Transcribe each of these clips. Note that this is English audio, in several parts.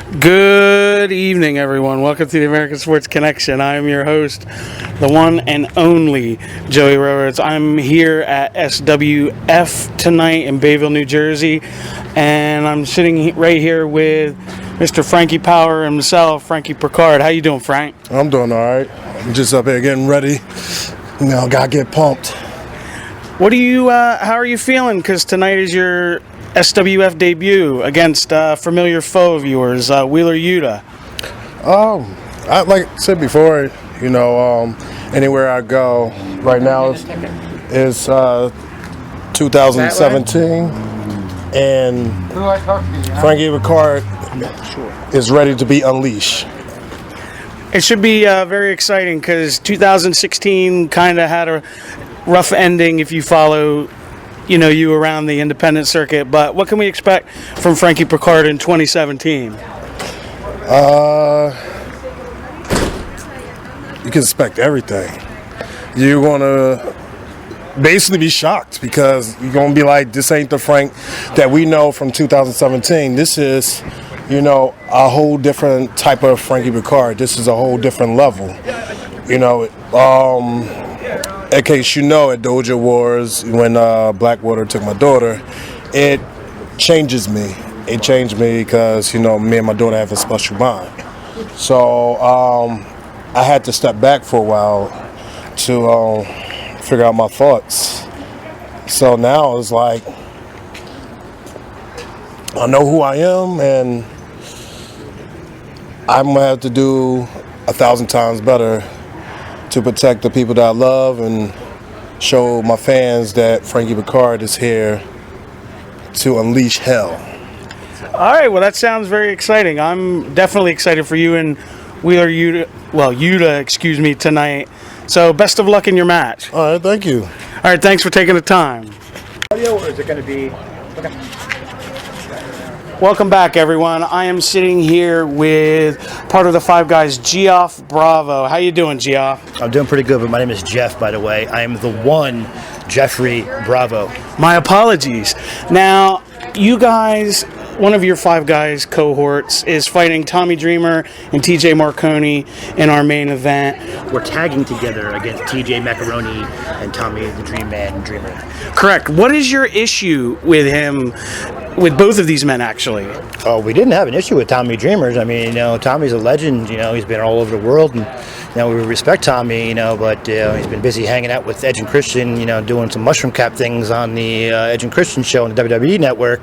Good evening, everyone. Welcome to the American Sports Connection. I am your host, the one and only Joey Roberts. I'm here at SWF tonight in Bayville, New Jersey, and I'm sitting right here with Mr. Frankie Power himself, Frankie Picard. How you doing, Frank? I'm doing all right. I'm just up here getting ready. Gotta get pumped. How are you feeling? Because tonight is your SWF debut against a familiar foe of yours, Wheeler Yuta. Like I said before, anywhere I go, right now it's 2017, and Frankie Picard is ready to be unleashed. It should be very exciting because 2016 kind of had a rough ending if you follow you around the independent circuit, but what can we expect from Frankie Picard in 2017? You can expect everything. You're going to basically be shocked because you're going to be like, this ain't the Frank that we know from 2017. This is, a whole different type of Frankie Picard. This is a whole different level. In case at Doja Wars, when Blackwater took my daughter, it changes me. It changed me because, me and my daughter have a special bond. So I had to step back for a while to figure out my thoughts. So now it's like, I know who I am, and I'm going to have to do 1,000 times better to protect the people that I love and show my fans that Frankie Picard is here to unleash hell. All right, well, that sounds very exciting. I'm definitely excited for you and Yuta, tonight. So best of luck in your match. All right, thank you. All right, thanks for taking the time. Or is it going to be... Okay. Welcome back, everyone. I am sitting here with part of the Five Guys, Geoff Bravo. How you doing, Geoff? I'm doing pretty good, but my name is Jeff, by the way. I am the one Jeffrey Bravo. My apologies. Now, you guys, one of your Five Guys cohorts is fighting Tommy Dreamer and TJ Marconi in our main event. We're tagging together against TJ Macaroni and Tommy the Dream Man Dreamer. Correct. What is your issue with him, with both of these men, actually? Oh, we didn't have an issue with Tommy Dreamers. I mean, Tommy's a legend. He's been all over the world, and we respect Tommy. But he's been busy hanging out with Edge and Christian. Doing some mushroom cap things on the Edge and Christian show on the WWE Network.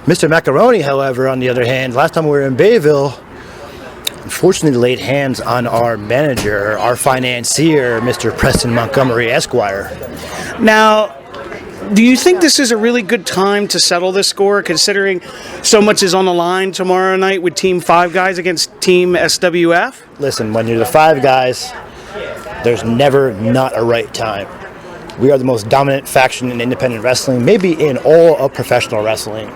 Mr. Macaroni, however, on the other hand, last time we were in Bayville, unfortunately laid hands on our manager, our financier, Mr. Preston Montgomery Esquire. Now, do you think this is a really good time to settle this score, considering so much is on the line tomorrow night with Team Five Guys against Team SWF? Listen, when you're the Five Guys, there's never not a right time. We are the most dominant faction in independent wrestling, maybe in all of professional wrestling.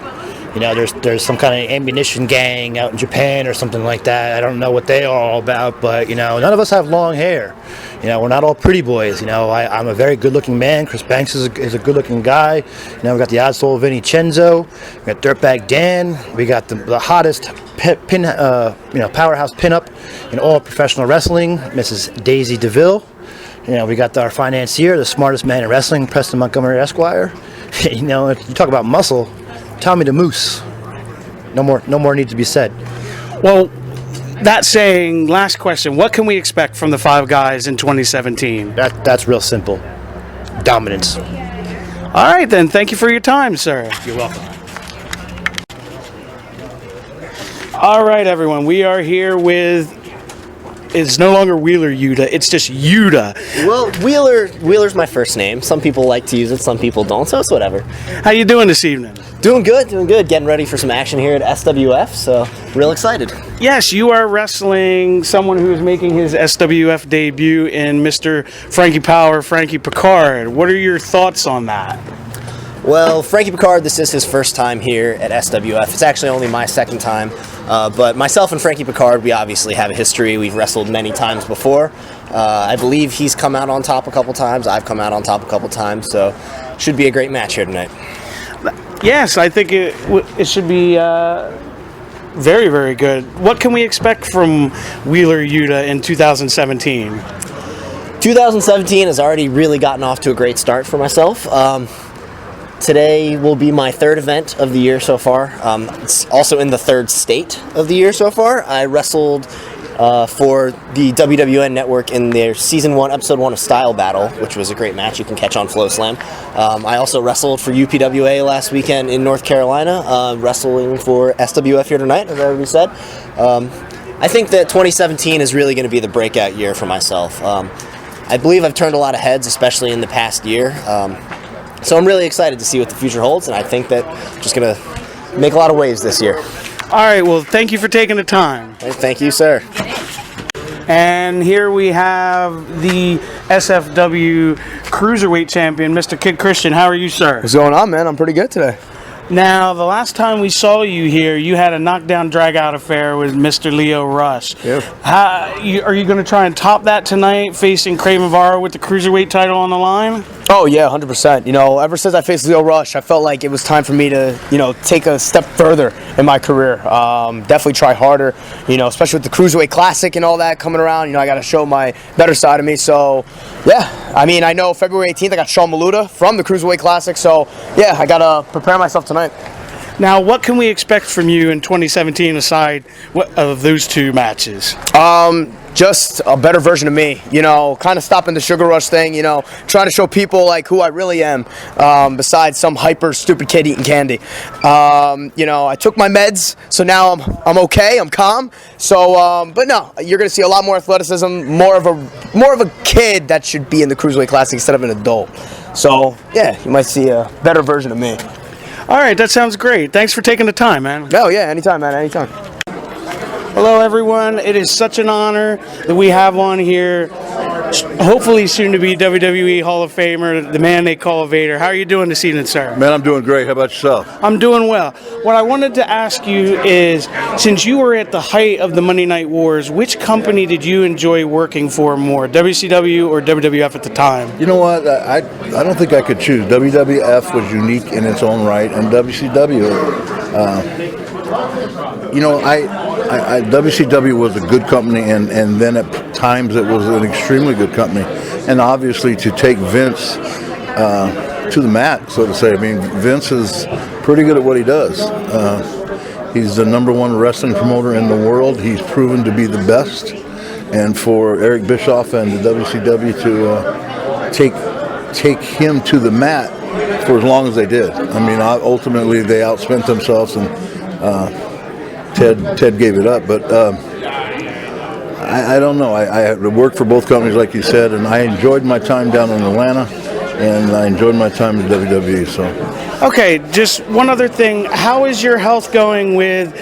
There's some kind of ammunition gang out in Japan or something like that. I don't know what they are all about, but, none of us have long hair. We're not all pretty boys. I'm a very good-looking man. Chris Banks is a good-looking guy. We got the odd soul Vinny Cenzo. We got Dirtbag Dan. We got the hottest powerhouse pinup in all professional wrestling, Mrs. Daisy DeVille. We got our financier, the smartest man in wrestling, Preston Montgomery Esquire. If you talk about muscle, Tommy the Moose. No more needs to be said. Well, that saying, last question, what can we expect from the Five Guys in 2017? That's real simple. Dominance. All right, then. Thank you for your time, sir. You're welcome. All right, everyone. We are here with... It's no longer Wheeler Yuta. It's just Yuta. Well, Wheeler's my first name. Some people like to use it, some people don't, so it's whatever. How you doing this evening? Doing good. Getting ready for some action here at SWF, so real excited. Yes, you are wrestling someone who is making his SWF debut in Mr. Frankie Power, Frankie Picard. What are your thoughts on that? Well, Frankie Picard, this is his first time here at SWF. It's actually only my second time. But myself and Frankie Picard, we obviously have a history. We've wrestled many times before. I believe he's come out on top a couple times. I've come out on top a couple times. So should be a great match here tonight. Yes, I think it should be Very, very good. What can we expect from Wheeler Yuta in 2017? 2017 has already really gotten off to a great start for myself. Today will be my third event of the year so far. It's also in the third state of the year so far. I wrestled for the WWN Network in their Season 1, Episode 1 of Style Battle, which was a great match you can catch on Flow Slam. I also wrestled for UPWA last weekend in North Carolina, wrestling for SWF here tonight, as I already said. I think that 2017 is really going to be the breakout year for myself. I believe I've turned a lot of heads, especially in the past year. So I'm really excited to see what the future holds, and I think that I'm just going to make a lot of waves this year. All right, well, thank you for taking the time. Thank you, sir. And here we have the SFW Cruiserweight Champion, Mr. Kid Christian. How are you, sir? What's going on, man? I'm pretty good today. Now, the last time we saw you here, you had a knockdown drag-out affair with Mr. Leo Rush. Yep. Are you going to try and top that tonight, facing Craven Varro with the Cruiserweight title on the line? Oh, yeah, 100%. You know, ever since I faced Leo Rush, I felt like it was time for me to, you know, take a step further in my career. Definitely try harder, you know, especially with the Cruiserweight Classic and all that coming around. You know, I got to show my better side of me. So, yeah, I mean, I know February 18th I got Sean Maluta from the Cruiserweight Classic. So, yeah, I got to prepare myself tonight. Now, what can we expect from you in 2017 aside of those two matches? Just a better version of me, you know, kind of stopping the sugar rush thing, you know, trying to show people like who I really am, besides some hyper stupid kid eating candy. You know, I took my meds, so now I'm okay, I'm calm. So, but no, you're gonna see a lot more athleticism, more of a kid that should be in the Cruiserweight Classic instead of an adult. So, yeah, you might see a better version of me. All right, that sounds great. Thanks for taking the time, man. Oh yeah, anytime, man, anytime. Hello, everyone. It is such an honor that we have on here, hopefully soon to be WWE Hall of Famer, the man they call Vader. How are you doing this evening, sir? Man, I'm doing great. How about yourself? I'm doing well. What I wanted to ask you is, since you were at the height of the Monday Night Wars, which company did you enjoy working for more, WCW or WWF at the time? You know what? I don't think I could choose. WWF was unique in its own right, and WCW. You know, WCW was a good company, and then at times it was an extremely good company. And obviously to take Vince to the mat, so to say. I mean, Vince is pretty good at what he does. He's the #1 wrestling promoter in the world. He's proven to be the best. And for Eric Bischoff and the WCW to take him to the mat for as long as they did. I mean, ultimately they outspent themselves, and Ted gave it up. But I don't know. I worked for both companies, like you said, and I enjoyed my time down in Atlanta, and I enjoyed my time in WWE. So. Okay, just one other thing. How is your health going with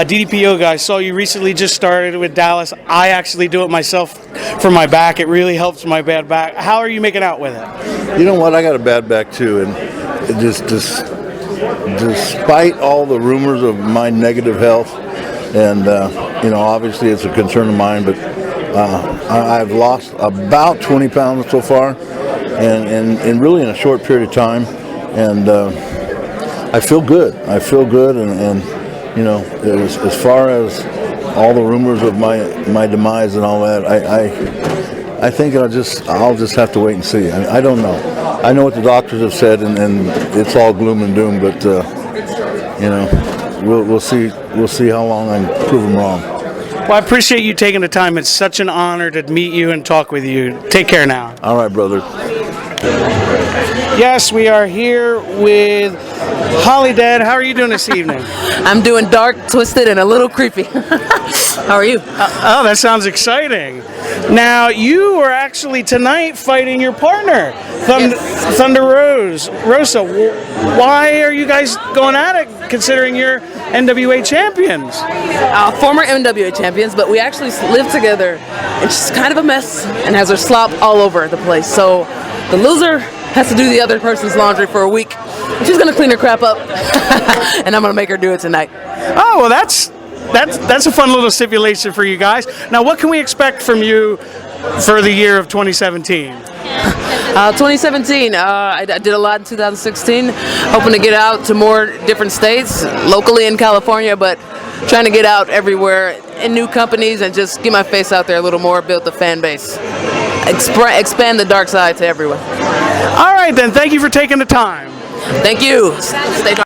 DDP Yoga? I saw you recently just started with Dallas. I actually do it myself for my back. It really helps my bad back. How are you making out with it? You know what? I got a bad back too, and it despite all the rumors of my negative health, and you know, obviously it's a concern of mine, but I've lost about 20 pounds so far, and really in a short period of time. And I feel good. And you know, as far as all the rumors of my demise and all that, I think I'll just have to wait and see. I don't know. I know what the doctors have said, and it's all gloom and doom. But you know, we'll see how long I can prove them wrong. Well, I appreciate you taking the time. It's such an honor to meet you and talk with you. Take care now. All right, brother. Yes, we are here with Holidead. How are you doing this evening? I'm doing dark, twisted, and a little creepy. How are you? Oh, that sounds exciting. Now, you are actually tonight fighting your partner, Thunder Rosa. Why are you guys going at it, considering you're NWA champions? Former NWA champions, but we actually live together, and she's kind of a mess and has her slop all over the place. So the loser has to do the other person's laundry for a week. She's gonna clean her crap up, and I'm gonna make her do it tonight. Oh, well, that's a fun little stipulation for you guys. Now, what can we expect from you for the year of 2017? 2017, I did a lot in 2016, hoping to get out to more different states, locally in California, but trying to get out everywhere in new companies and just get my face out there a little more, build the fan base, expand the dark side to everyone. All right, then. Thank you for taking the time. Thank you. Stay dark.